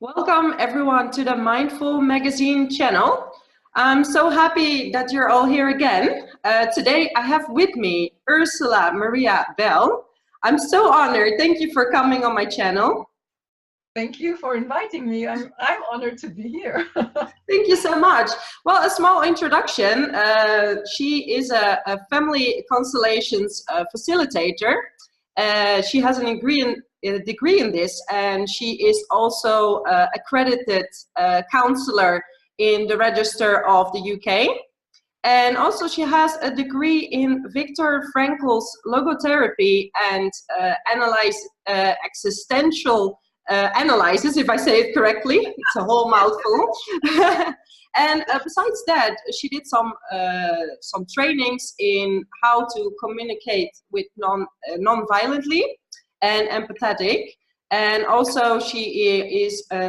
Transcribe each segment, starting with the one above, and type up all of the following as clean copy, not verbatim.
Welcome everyone to the Mindful Magazine channel. I'm so happy that you're all here again. Today I have with me Ursula Maria Bell. I'm so honored. Thank you for coming on my channel. Thank you for inviting me. I'm honored to be here. Thank you so much. Well, a small introduction. She is a family constellations facilitator. She has a degree in this, and she is also accredited counselor in the Register of the UK. And also she has a degree in Viktor Frankl's logotherapy and existential analysis, if I say it correctly. It's a whole mouthful. And besides that, she did some trainings in how to communicate with non-violently and empathetic. And also she is a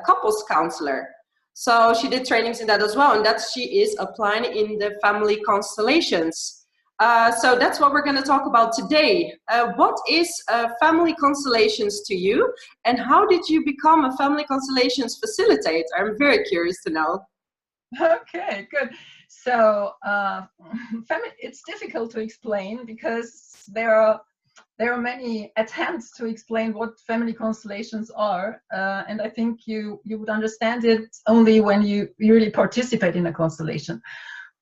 couples counselor. So she did trainings in that as well, and that she is applying in the family constellations. So that's what we're going to talk about today. What is family constellations to you, and how did you become a family constellations facilitator? I'm very curious to know. Okay, good. So it's difficult to explain because there are many attempts to explain what family constellations are, and I think you would understand it only when you really participate in a constellation.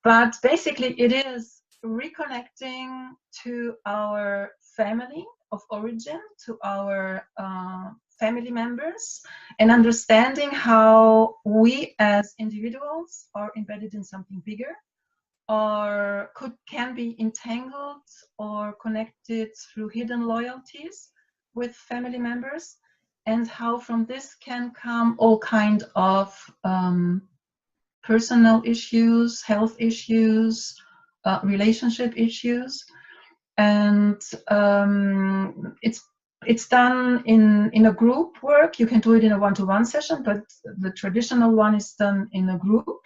But basically it is reconnecting to our family of origin, to our family members, and understanding how we as individuals are embedded in something bigger, or can be entangled or connected through hidden loyalties with family members, and how from this can come all kind of personal issues, health issues, relationship issues. And it's done in a group work. You can do it in a one-to-one session, but the traditional one is done in a group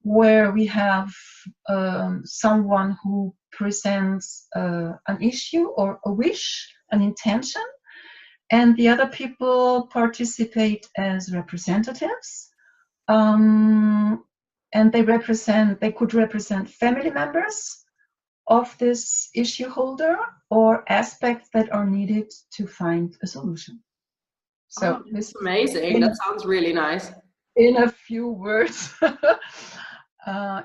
where we have someone who presents an issue or a wish, an intention, and the other people participate as representatives. And they could represent family members of this issue holder or aspects that are needed to find a solution. So this is amazing. That sounds really nice. In a few words.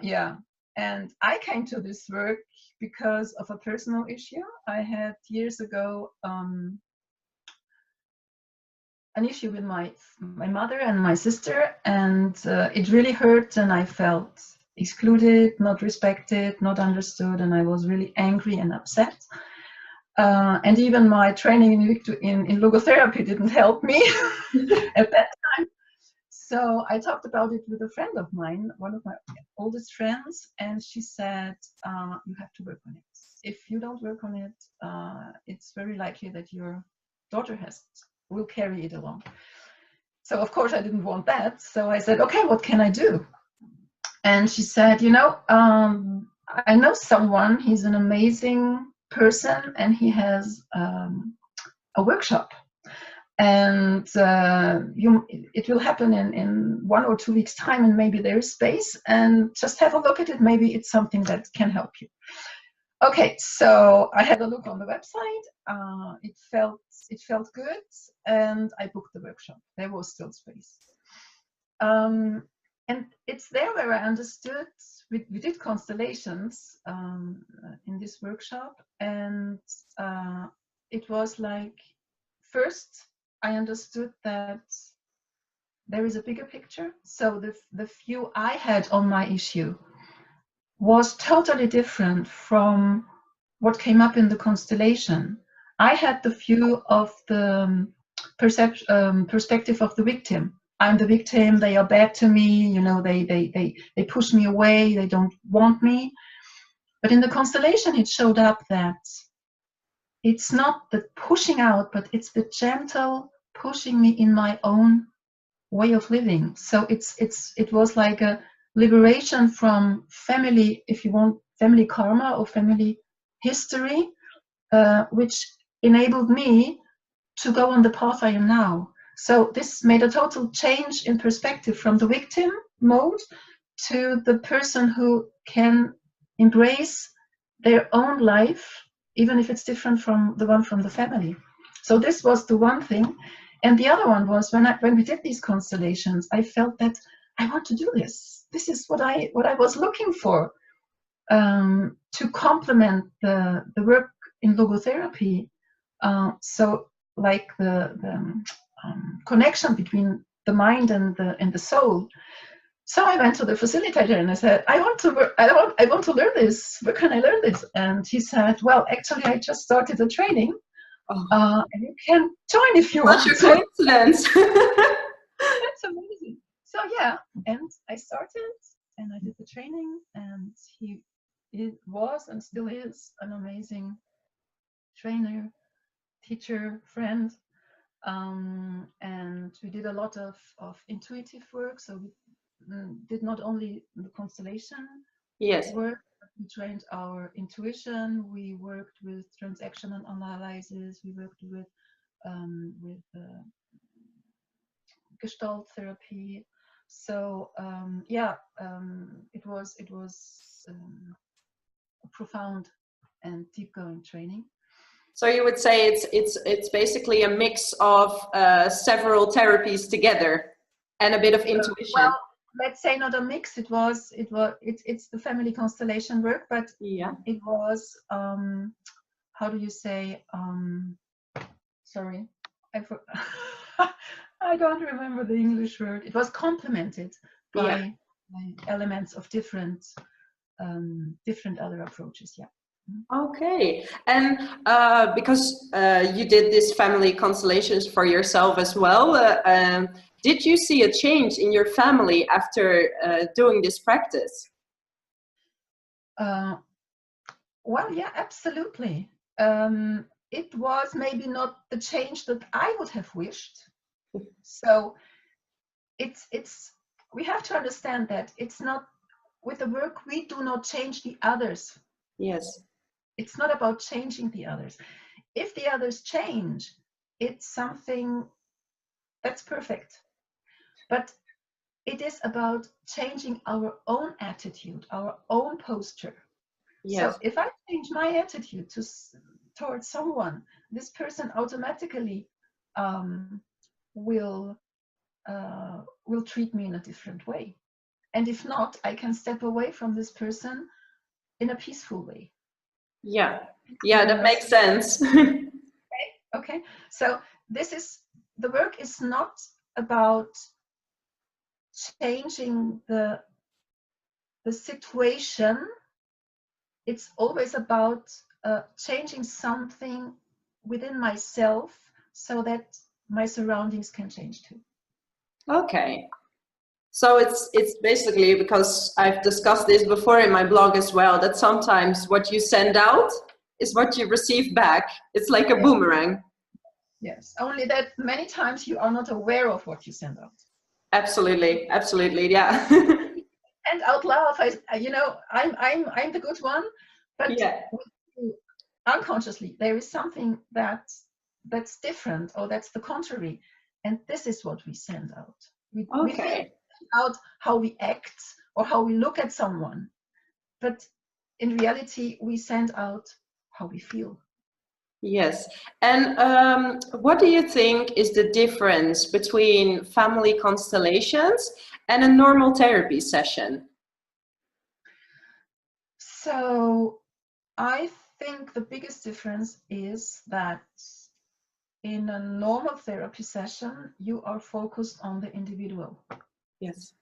Yeah, and I came to this work because of a personal issue. I had years ago an issue with my mother and my sister, and it really hurt, and I felt excluded, not respected, not understood, and I was really angry and upset. And even my training in logotherapy didn't help me at that time. So I talked about it with a friend of mine, one of my oldest friends, and she said, you have to work on it. If you don't work on it, it's very likely that your daughter will carry it along. So of course I didn't want that. So I said, okay, what can I do? And she said, I know someone, he's an amazing person, and he has a workshop. And it will happen in 1 or 2 weeks' time, and maybe there is space, and just have a look at it. Maybe it's something that can help you. Okay, so I had a look on the website. It felt good, and I booked the workshop. There was still space. And it's there where I understood, we did constellations in this workshop, and it was like, first, I understood that there is a bigger picture. So the view I had on my issue was totally different from what came up in the constellation. I had the view of the perspective of the victim. I'm the victim, they are bad to me, they push me away, they don't want me. But in the constellation, it showed up that it's not the pushing out, but it's the gentle pushing me in my own way of living. So it was like a liberation from family, if you want, family karma or family history, which enabled me to go on the path I am now. So this made a total change in perspective from the victim mode to the person who can embrace their own life, even if it's different from the one from the family. So this was the one thing. And the other one was when we did these constellations, I felt that I want to do this. This is what I was looking for, to complement the work in logotherapy. So like the connection between the mind and the soul. So I went to the facilitator and I said, I want to learn this. Where can I learn this? And he said, well, actually, I just started a training, and you can join if you want. Such a coincidence. That's amazing. So yeah, and I started and I did the training, and it was and still is an amazing trainer, teacher, friend. And we did a lot of intuitive work. So we did not only the constellation work, but we trained our intuition. We worked with transactional analysis. We worked with Gestalt therapy. So it was a profound and deep going training. So you would say it's basically a mix of several therapies together and a bit of intuition. Well, let's say not a mix. It's the family constellation work, but it was how do you say? Sorry, I don't remember the English word. It was complemented by elements of different other approaches. Yeah. Okay, and because you did this family constellations for yourself as well, did you see a change in your family after doing this practice? Well, yeah, absolutely. It was maybe not the change that I would have wished. So we have to understand that it's not, with the work, we do not change the others. Yes. It's not about changing the others. If the others change, it's something that's perfect. But it is about changing our own attitude, our own posture. Yes. So if I change my attitude towards someone, this person automatically will treat me in a different way. And if not, I can step away from this person in a peaceful way. Yeah, that makes sense. Okay. So the work is not about changing the situation. It's always about changing something within myself so that my surroundings can change too. Okay. So it's basically, because I've discussed this before in my blog as well, that sometimes what you send out is what you receive back. It's like a boomerang. Yes, only that many times you are not aware of what you send out. Absolutely, yeah. And out loud, I'm the good one, but unconsciously there is something that's different, or that's the contrary, and this is what we send out. We send out how we act or how we look at someone, but in reality we send out how we feel. Yes. And what do you think is the difference between family constellations and a normal therapy session? So I think the biggest difference is that in a normal therapy session, you are focused on the individual. Yes.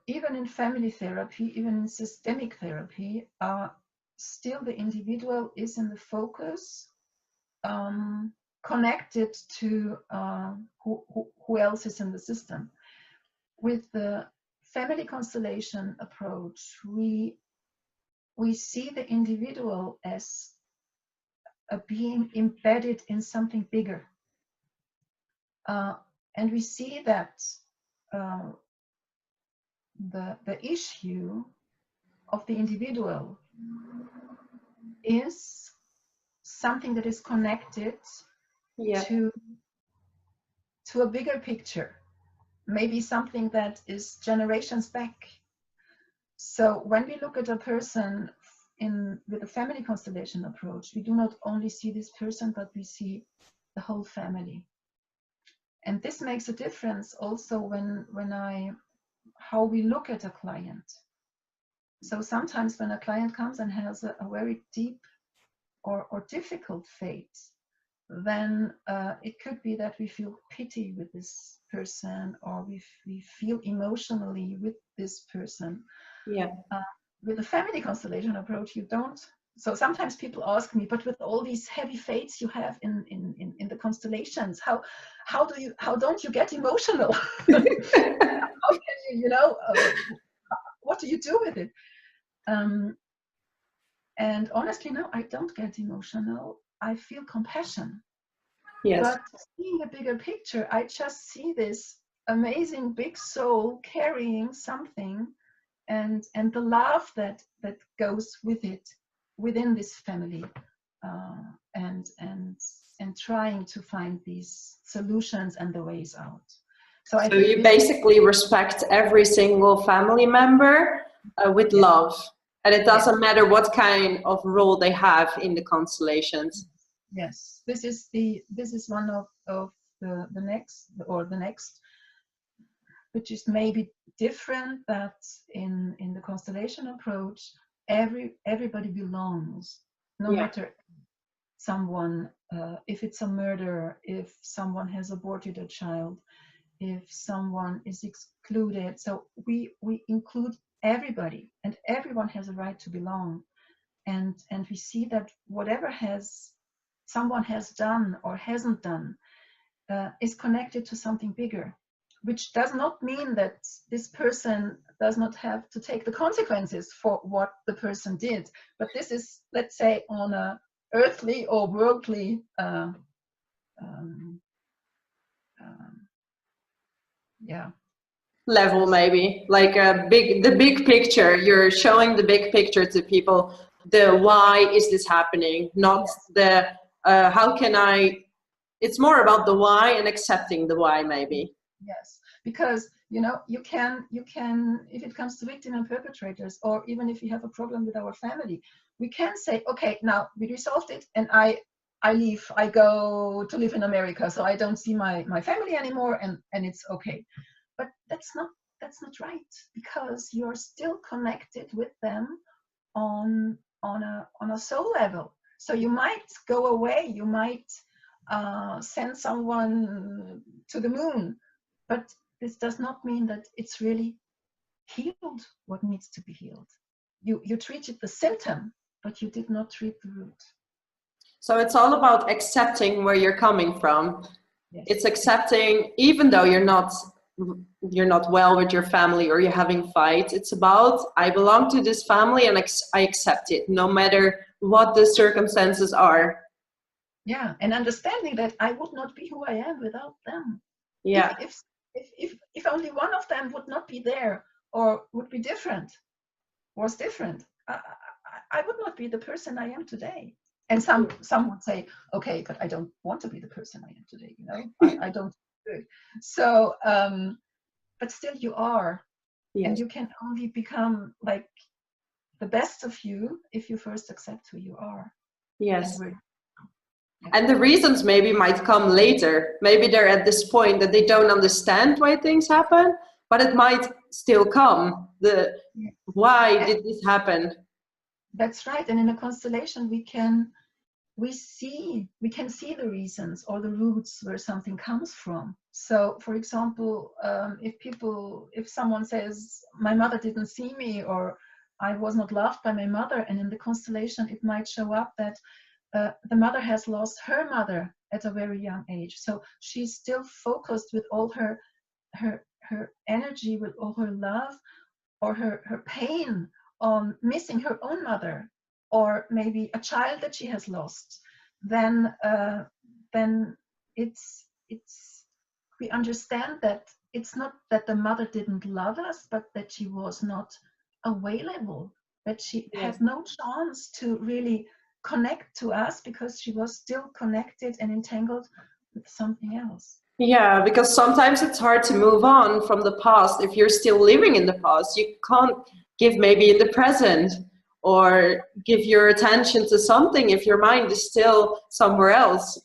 Even in family therapy, even in systemic therapy, still the individual is in the focus, connected to who else is in the system. With the family constellation approach, we see the individual as a being embedded in something bigger. And we see that the issue of the individual is something that is connected Yeah. to a bigger picture, maybe something that is generations back. So when we look at a person with a family constellation approach, we do not only see this person, but we see the whole family. And this makes a difference also how we look at a client. So sometimes when a client comes and has a very deep or difficult fate, then it could be that we feel pity with this person, or we feel emotionally with this person. Yeah. With the family constellation approach, you don't. So sometimes people ask me, but with all these heavy fates you have in the constellations, how don't you get emotional? How can you what do you do with it? And honestly, no, I don't get emotional. I feel compassion. Yes. But seeing a bigger picture, I just see this amazing big soul carrying something, and the love that goes with it within this family, and trying to find these solutions and the ways out. So I think you basically respect every single family member with love, and it doesn't matter what kind of role they have in the constellations. Yes, this is one of the next, which is maybe different, that in the constellation approach, everybody belongs, no matter someone, if it's a murder, if someone has aborted a child, if someone is excluded. So we include everybody, and everyone has a right to belong. And we see that whatever someone has done or hasn't done is connected to something bigger, which does not mean that this person does not have to take the consequences for what the person did. But this is, let's say, on a earthly or worldly level, maybe like the big picture. You're showing the big picture to people. The why is this happening, not the how can I. It's more about the why and accepting the why, maybe. Yes, because you can, if it comes to victim and perpetrators, or even if we have a problem with our family, we can say, okay, now we resolved it, and I leave, I go to live in America, so I don't see my family anymore, and it's okay. But that's not right, because you're still connected with them on a soul level. So you might go away, you might send someone to the moon, but this does not mean that it's really healed what needs to be healed. You treated the symptom, but you did not treat the root. So it's all about accepting where you're coming from. Yes. It's accepting, even though you're not well with your family, or you're having fights. It's about, I belong to this family, and I accept it, no matter what the circumstances are. Yeah, and understanding that I would not be who I am without them. Yeah. If only one of them would not be there, or would be different, was different, I would not be the person I am today. And some would say, okay, but I don't want to be the person I am today. I don't do it. So, but still, you are, Yes. and you can only become like the best of you if you first accept who you are. Yes. And the reasons maybe might come later. Maybe they're at this point that they don't understand why things happen, but it might still come. Why did this happen? That's right. And in a constellation, we can see the reasons or the roots where something comes from. So, for example, if someone says, my mother didn't see me, or I was not loved by my mother, and in the constellation, it might show up that the mother has lost her mother at a very young age. So she's still focused with all her energy, with all her love, or her pain on missing her own mother, or maybe a child that she has lost. Then it's we understand that it's not that the mother didn't love us, but that she was not available, that she had no chance to really connect to us because she was still connected and entangled with something else. Yeah, because sometimes it's hard to move on from the past. If you're still living in the past, you can't give maybe in the present or give your attention to something if your mind is still somewhere else.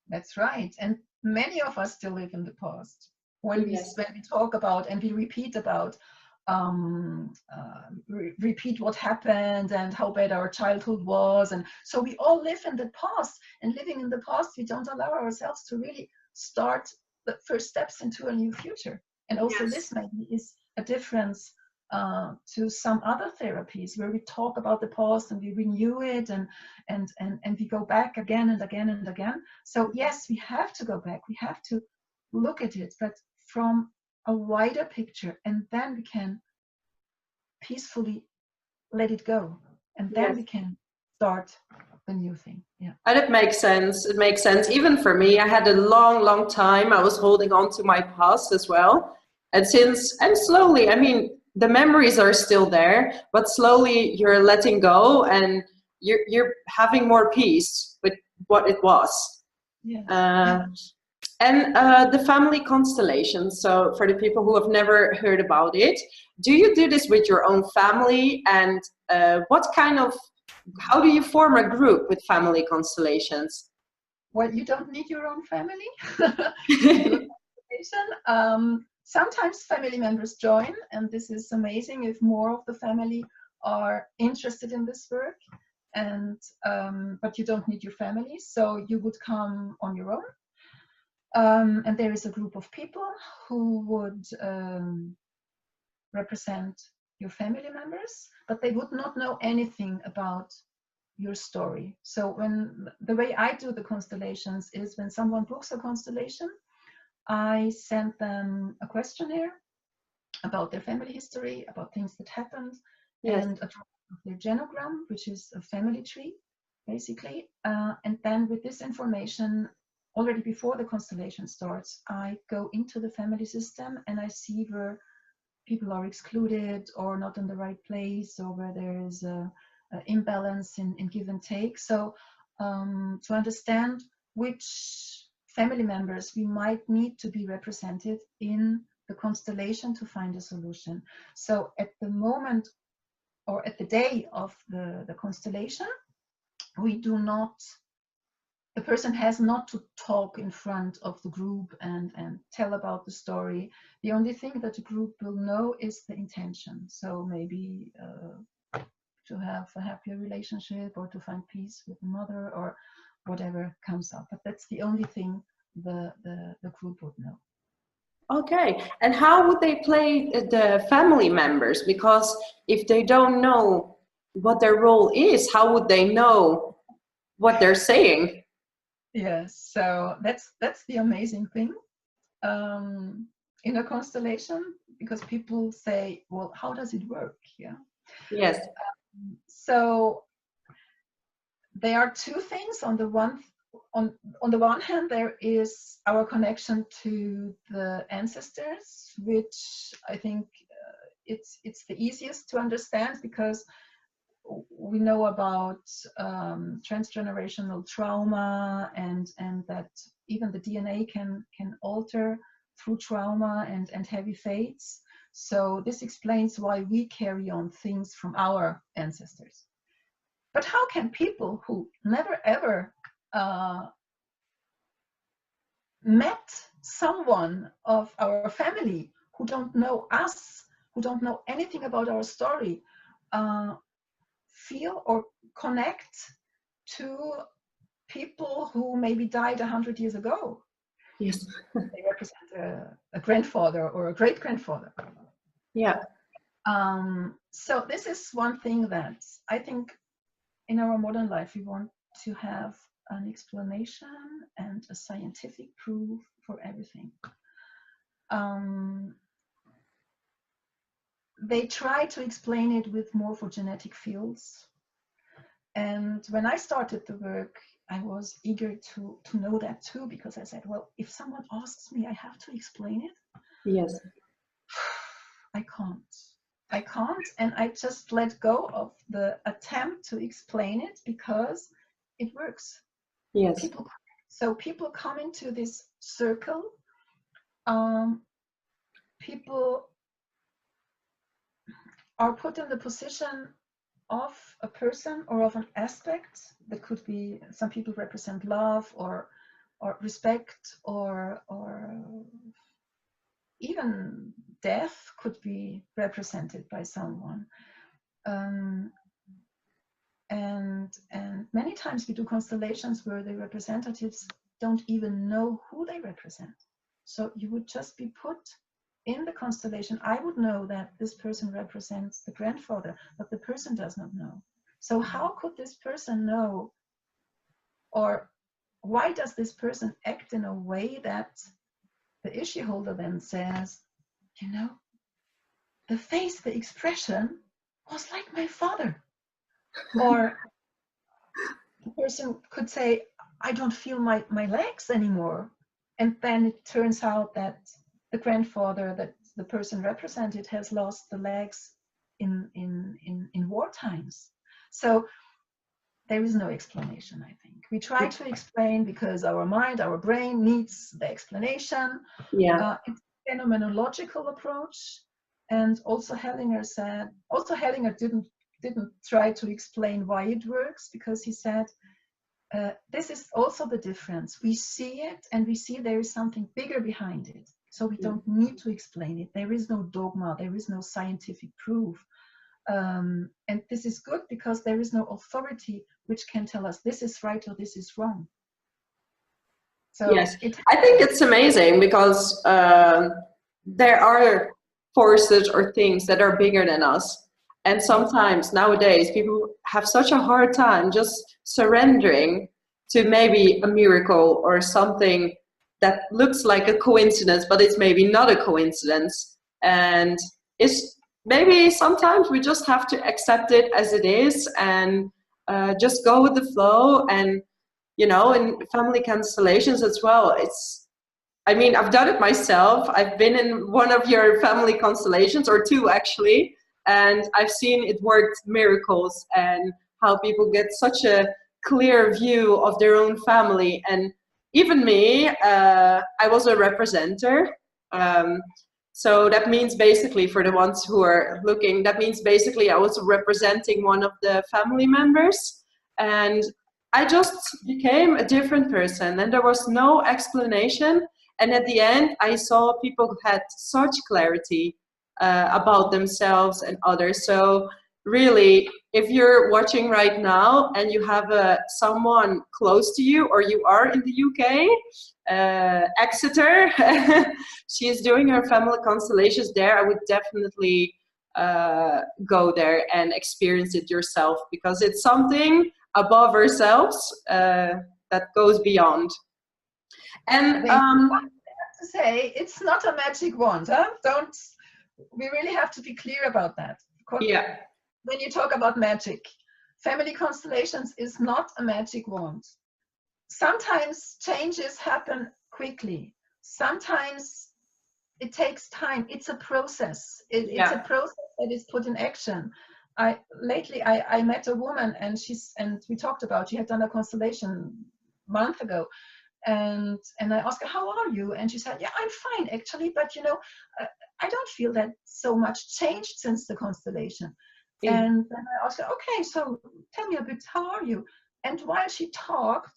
That's right. And many of us still live in the past. When we talk about and we repeat about repeat what happened and how bad our childhood was, and so we all live in the past, and living in the past we don't allow ourselves to really start the first steps into a new future. And also this maybe is a difference to some other therapies where we talk about the past and we renew it and we go back again and again and again. So yes, we have to go back, we have to look at it, but from a wider picture, and then we can peacefully let it go, and then we can start the new thing. Yeah. And it makes sense. It makes sense. Even for me, I had a long time I was holding on to my past as well. And slowly, I mean, the memories are still there, but slowly you're letting go and you're having more peace with what it was. Yes. And the family constellation. So for the people who have never heard about it, do you do this with your own family? And how do you form a group with family constellations? Well, you don't need your own family. Sometimes family members join, and this is amazing if more of the family are interested in this work. And but you don't need your family, so you would come on your own. And there is a group of people who would represent your family members, but they would not know anything about your story. So the way I do the constellations is when someone books a constellation, I send them a questionnaire about their family history, about things that happened, and a drawing of their genogram, which is a family tree, basically. And then with this information, already before the constellation starts, I go into the family system and I see where people are excluded or not in the right place, or where there is a imbalance in give and take. So to understand which family members we might need to be represented in the constellation to find a solution. So at the moment, or at the day of the constellation, the person has not to talk in front of the group and tell about the story. The only thing that the group will know is the intention. So maybe to have a happier relationship, or to find peace with the mother, or whatever comes up. But that's the only thing the group would know. Okay, and how would they play the family members? Because if they don't know what their role is, how would they know what they're saying? Yes, so that's the amazing thing in a constellation, because people say, well, how does it work? Yeah. Yes. So there are two things. On the one hand, there is our connection to the ancestors, which I think it's the easiest to understand, because we know about transgenerational trauma, and that even the DNA can alter through trauma and heavy fates. So this explains why we carry on things from our ancestors. But how can people who never ever met someone of our family, who don't know us, who don't know anything about our story, feel or connect to people who maybe died 100 years ago? Yes. They represent a grandfather or a great-grandfather. Yeah. So this is one thing that I think in our modern life we want to have an explanation and a scientific proof for everything. They try to explain it with morphogenetic fields. And when I started the work, I was eager to know that too, because I said, well, if someone asks me, I have to explain it. Yes. I can't. I can't, and I just let go of the attempt to explain it because it works. Yes. People come into this circle. People are put in the position of a person or of an aspect that could be, some people represent love or respect or even death could be represented by someone. And many times we do constellations where the representatives don't even know who they represent. So you would just be put in the constellation. I would know that this person represents the grandfather, but the person does not know. So how could this person know, or why does this person act in a way that the issue holder then says, you know, the face, the expression was like my father. Or the person could say, I don't feel my legs anymore. And then it turns out that the grandfather that the person represented has lost the legs in war times. So there is no explanation, I think. We try to explain because our mind, our brain needs the explanation. Yeah. It's a phenomenological approach. And also Hellinger didn't try to explain why it works, because he said, this is also the difference. We see it and we see there is something bigger behind it. So we don't need to explain it. There is no dogma, there is no scientific proof. And this is good because there is no authority which can tell us this is right or this is wrong. So yes, I think it's amazing because there are forces or things that are bigger than us. And sometimes nowadays people have such a hard time just surrendering to maybe a miracle or something that looks like a coincidence, but it's maybe not a coincidence. And it's maybe sometimes we just have to accept it as it is and just go with the flow. And you know, in family constellations as well, I mean, I've done it myself. I've been in one of your family constellations, or two actually, and I've seen it worked miracles, and how people get such a clear view of their own family. And even me, I was a representer. So that means basically, for the ones who are looking, that means basically I was representing one of the family members, and I just became a different person, and there was no explanation. And at the end, I saw people who had such clarity about themselves and others. So really, if you're watching right now and you have someone close to you, or you are in the UK, Exeter, she is doing her family constellations there, I would definitely go there and experience it yourself, because it's something above ourselves that goes beyond. And I have to say, it's not a magic wand. Huh? We really have to be clear about that. Yeah. When you talk about magic, family constellations is not a magic wand. Sometimes changes happen quickly. Sometimes it takes time. It's a process. It's a process that is put in action. Lately I met a woman, and we talked about, she had done a constellation a month ago, and I asked her, how are you? And she said, yeah, I'm fine actually, but you know, I don't feel that so much changed since the constellation. And then I asked her, okay, so tell me a bit, how are you? And while she talking,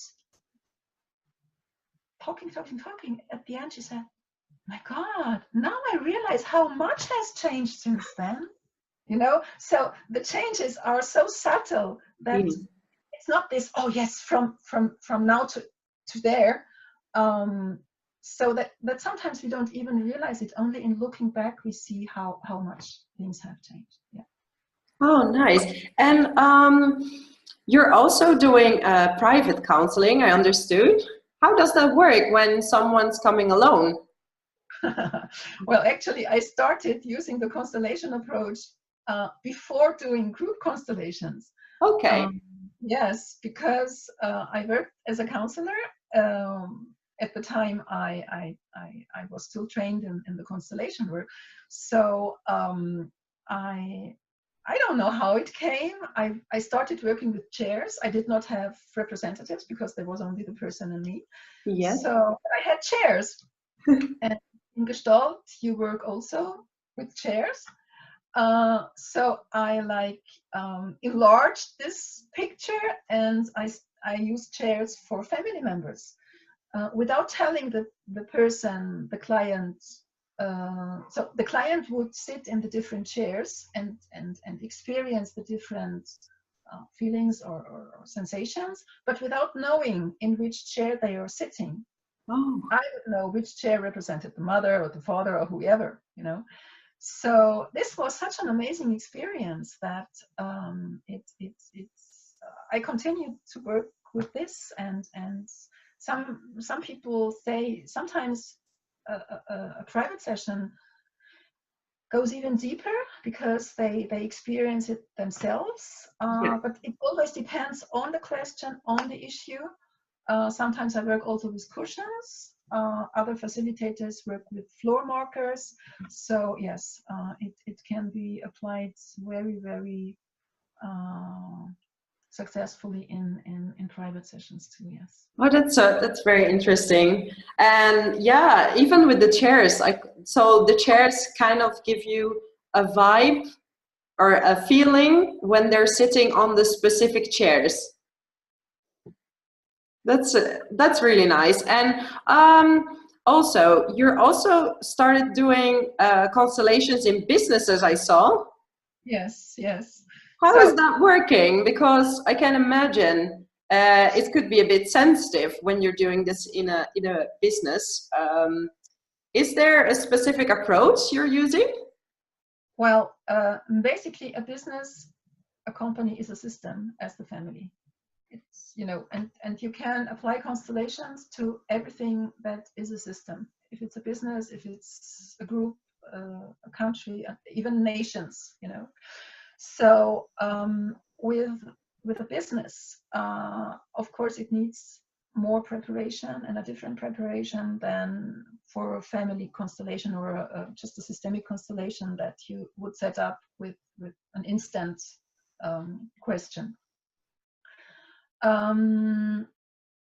at the end she said, my God, now I realize how much has changed since then. You know, so the changes are so subtle that it's not this, oh yes, from now to there. So that sometimes we don't even realize it. Only in looking back we see how much things have changed. Yeah. Oh, nice. And you're also doing private counseling, I understood. How does that work when someone's coming alone? Well, actually, I started using the constellation approach before doing group constellations. Okay. Yes, because I worked as a counselor. At the time, I was still trained in the constellation work. So I don't know how it came. I started working with chairs. I did not have representatives because there was only the person and me. Yes. So I had chairs. And in Gestalt, you work also with chairs. So I enlarged this picture, and I used chairs for family members without telling the person, the client. So the client would sit in the different chairs and experience the different feelings or sensations, but without knowing in which chair they are sitting. Oh. I would know which chair represented the mother or the father or whoever, you know. So this was such an amazing experience that I continued to work with this, and some people say sometimes a private session goes even deeper because they experience it themselves. Yeah. But it always depends on the question, on the issue. Sometimes I work also with cushions. Other facilitators work with floor markers. So yes, it can be applied very, very successfully in private sessions too, yes. Oh, that's very interesting. And yeah, even with the chairs, so the chairs kind of give you a vibe or a feeling when they're sitting on the specific chairs. That's really nice. And also, you're also started doing constellations in businesses, I saw. Yes, yes. How is that working? Because I can imagine it could be a bit sensitive when you're doing this in a business. Is there a specific approach you're using? Well, basically, a business, a company is a system as the family. It's, you know, and you can apply constellations to everything that is a system. If it's a business, if it's a group, a country, even nations, you know. So with a business, of course, it needs more preparation and a different preparation than for a family constellation or just a systemic constellation that you would set up with an instant question.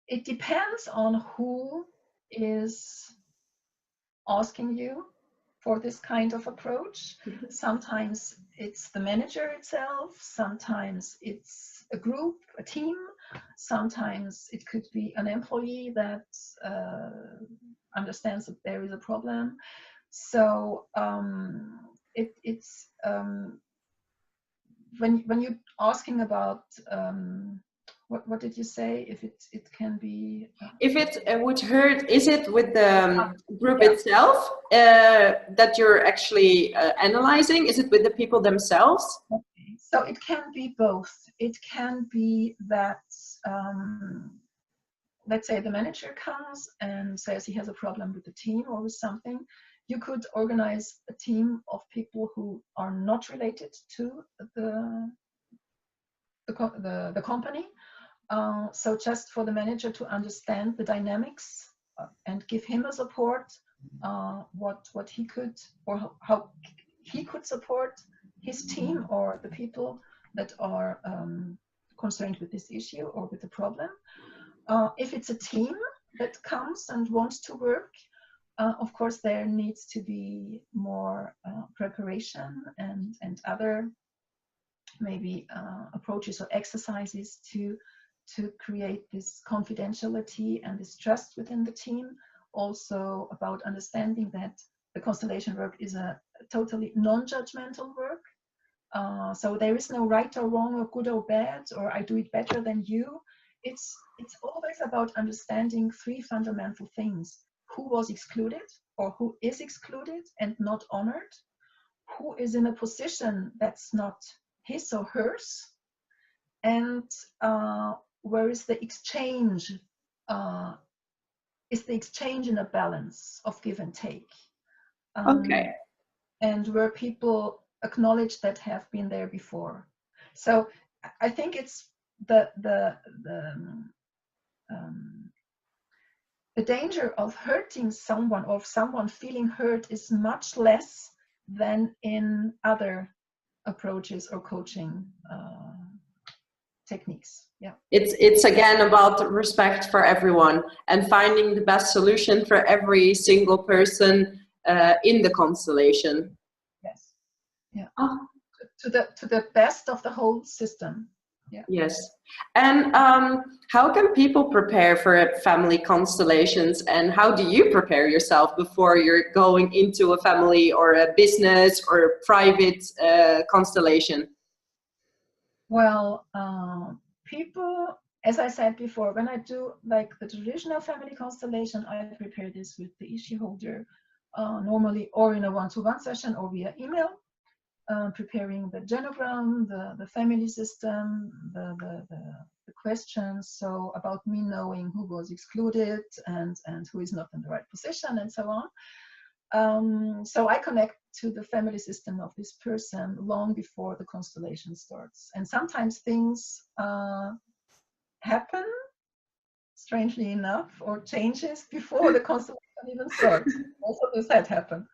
It depends on who is asking you for this kind of approach. Sometimes it's the manager itself, sometimes it's a group, a team, sometimes it could be an employee that understands that there is a problem. So it's when you're asking about what did you say? If it can be. If it would hurt, is it with the group itself that you're actually analyzing? Is it with the people themselves? Okay. So it can be both. It can be that, let's say the manager comes and says he has a problem with the team or with something. You could organize a team of people who are not related to the company. So just for the manager to understand the dynamics and give him a support, what he could, or how he could support his team or the people that are concerned with this issue or with the problem. If it's a team that comes and wants to work, of course there needs to be more preparation and other maybe approaches or exercises to create this confidentiality and this trust within the team. Also about understanding that the constellation work is a totally non-judgmental work. So there is no right or wrong or good or bad, or I do it better than you. It's always about understanding three fundamental things: who was excluded or who is excluded and not honored, who is in a position that's not his or hers, and where is the exchange? Is the exchange in a balance of give and take? Okay. And where people acknowledge that have been there before. So I think it's the danger of hurting someone or of someone feeling hurt is much less than in other approaches or coaching techniques. Yeah. It's again about respect for everyone and finding the best solution for every single person in the constellation. Yes. Yeah. Oh. To the best of the whole system. Yeah. Yes. And how can people prepare for family constellations, and how do you prepare yourself before you're going into a family or a business or a private constellation? Well, people, as I said before, when I do like the traditional family constellation, I prepare this with the issue holder normally, or in a one-to-one session or via email. Preparing the genogram, the family system, the questions, so about me knowing who was excluded and who is not in the right position and so on. So I connect to the family system of this person long before the constellation starts. And sometimes things happen, strangely enough, or changes before the constellation even starts. Also this had happened.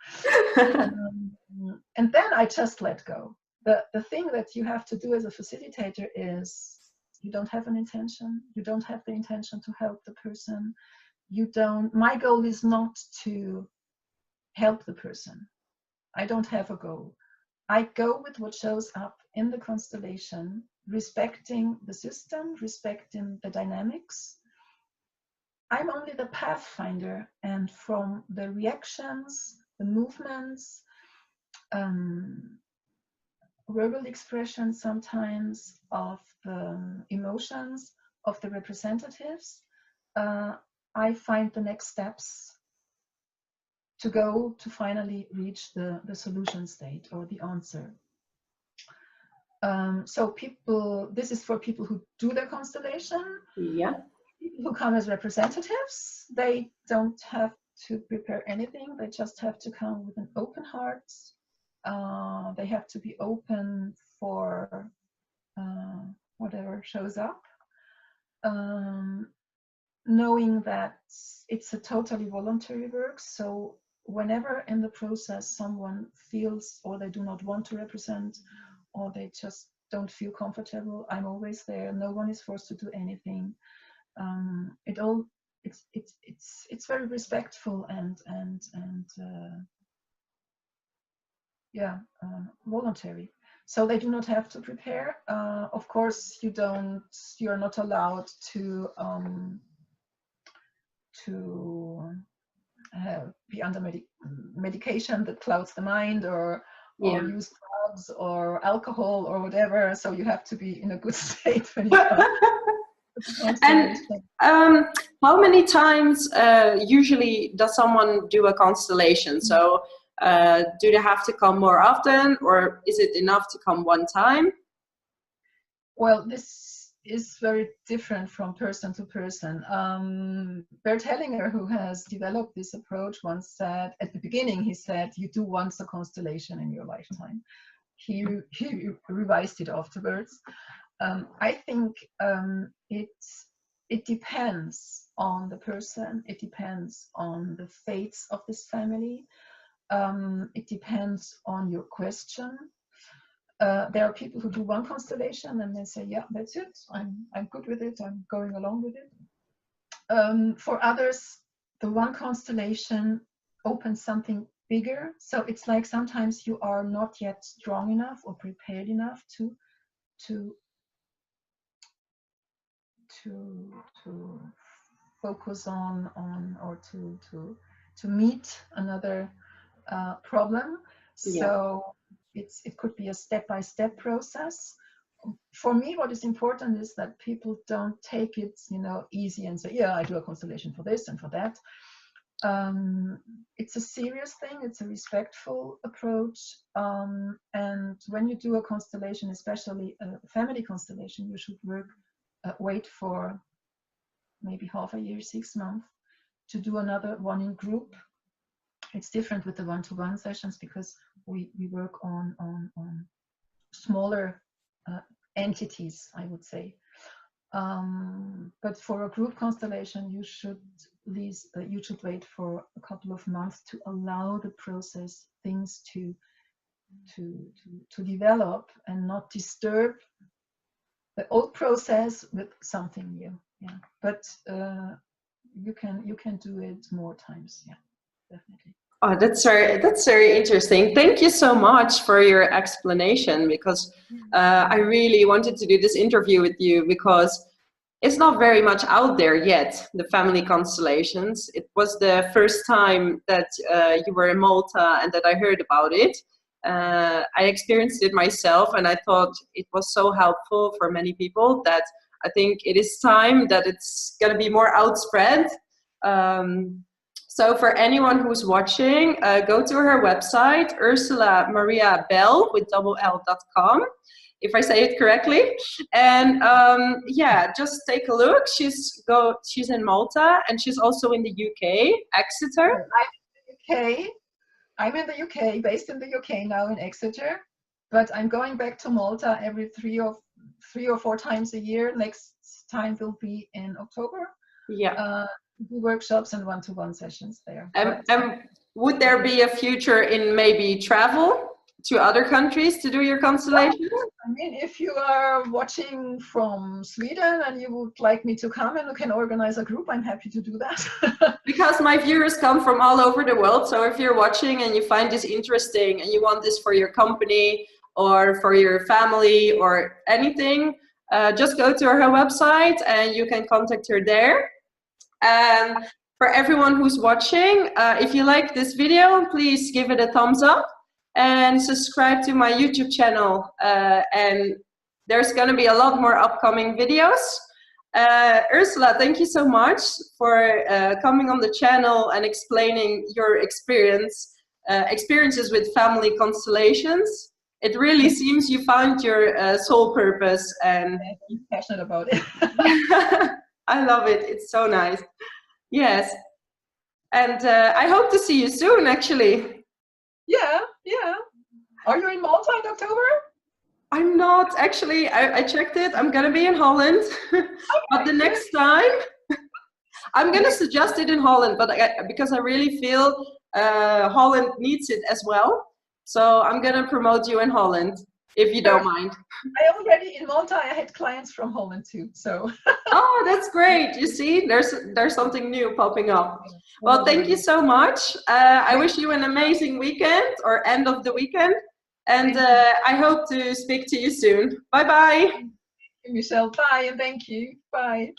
And then I just let go. The thing that you have to do as a facilitator is you don't have an intention. You don't have the intention to help the person. You don't, my goal is not to help the person. I don't have a goal. I go with what shows up in the constellation, respecting the system, respecting the dynamics. I'm only the pathfinder, and from the reactions, the movements, verbal expression sometimes of the emotions of the representatives, I find the next steps to go to finally reach the solution state or the answer. So people, this is for people who do their constellation. Yeah. People who come as representatives, they don't have to prepare anything. They just have to come with an open heart. They have to be open for whatever shows up, knowing that it's a totally voluntary work. So whenever in the process someone feels or they do not want to represent or they just don't feel comfortable, I'm always there. No one is forced to do anything. It's very respectful and voluntary. So they do not have to prepare. Of course, you're not allowed to be under medication that clouds the mind or use drugs or alcohol or whatever. So you have to be in a good state when you come. And how many times usually does someone do a constellation? So do they have to come more often, or is it enough to come one time? Well, this is very different from person to person. Bert Hellinger, who has developed this approach, once said, at the beginning, he said, you do once a constellation in your lifetime. He revised it afterwards. I think it depends on the person. It depends on the fates of this family. It depends on your question. There are people who do one constellation and they say, yeah, that's it. I'm good with it. I'm going along with it. For others, the one constellation opens something bigger. So it's like sometimes you are not yet strong enough or prepared enough to focus on or to meet another problem. So it could be a step-by-step process. For me, what is important is that people don't take it, easy and say, yeah, I do a constellation for this and for that. It's a serious thing. It's a respectful approach. And when you do a constellation, especially a family constellation, you should wait for maybe half a year, 6 months to do another one in group. It's different with the one-to-one sessions because we work on smaller entities, I would say. But for a group constellation, you should wait for a couple of months to allow the process, things to to develop and not disturb the old process with something new. Yeah, but you can do it more times. Yeah, definitely. Oh, that's very interesting. Thank you so much for your explanation, because I really wanted to do this interview with you because it's not very much out there yet, the family constellations. It was the first time that you were in Malta and that I heard about it. I experienced it myself, and I thought it was so helpful for many people that I think it is time that it's going to be more outspread. So for anyone who's watching, go to her website, Ursula Maria Bell with L.com, if I say it correctly. And yeah, just take a look. She's in Malta, and she's also in the UK, Exeter. I'm in the UK, based in the UK now in Exeter, but I'm going back to Malta every three or four times a year. Next time will be in October. Yeah. Do workshops and one-to-one sessions there. Would there be a future in maybe travel to other countries to do your constellations? I mean, if you are watching from Sweden and you would like me to come and you can organize a group, I'm happy to do that. Because my viewers come from all over the world. So if you're watching and you find this interesting and you want this for your company or for your family or anything, just go to her website and you can contact her there. And for everyone who's watching, if you like this video, please give it a thumbs up and subscribe to my YouTube channel. And there's going to be a lot more upcoming videos. Ursula, thank you so much for coming on the channel and explaining your experiences with family constellations. It really seems you found your soul purpose, and I'm passionate about it. I love it. It's so nice. Yes. And I hope to see you soon, actually. Yeah. Are you in Malta in October? I'm not. Actually, I checked it. I'm going to be in Holland. But the next time, I'm going to suggest it in Holland, but because I really feel Holland needs it as well. So I'm going to promote you in Holland, if you don't mind. I already, in Malta, I had clients from Holland too, so. Oh, that's great. You see, there's something new popping up. Well, thank you so much. I wish you an amazing weekend or end of the weekend. And I hope to speak to you soon. Bye-bye. Michelle, bye, and thank you. Bye.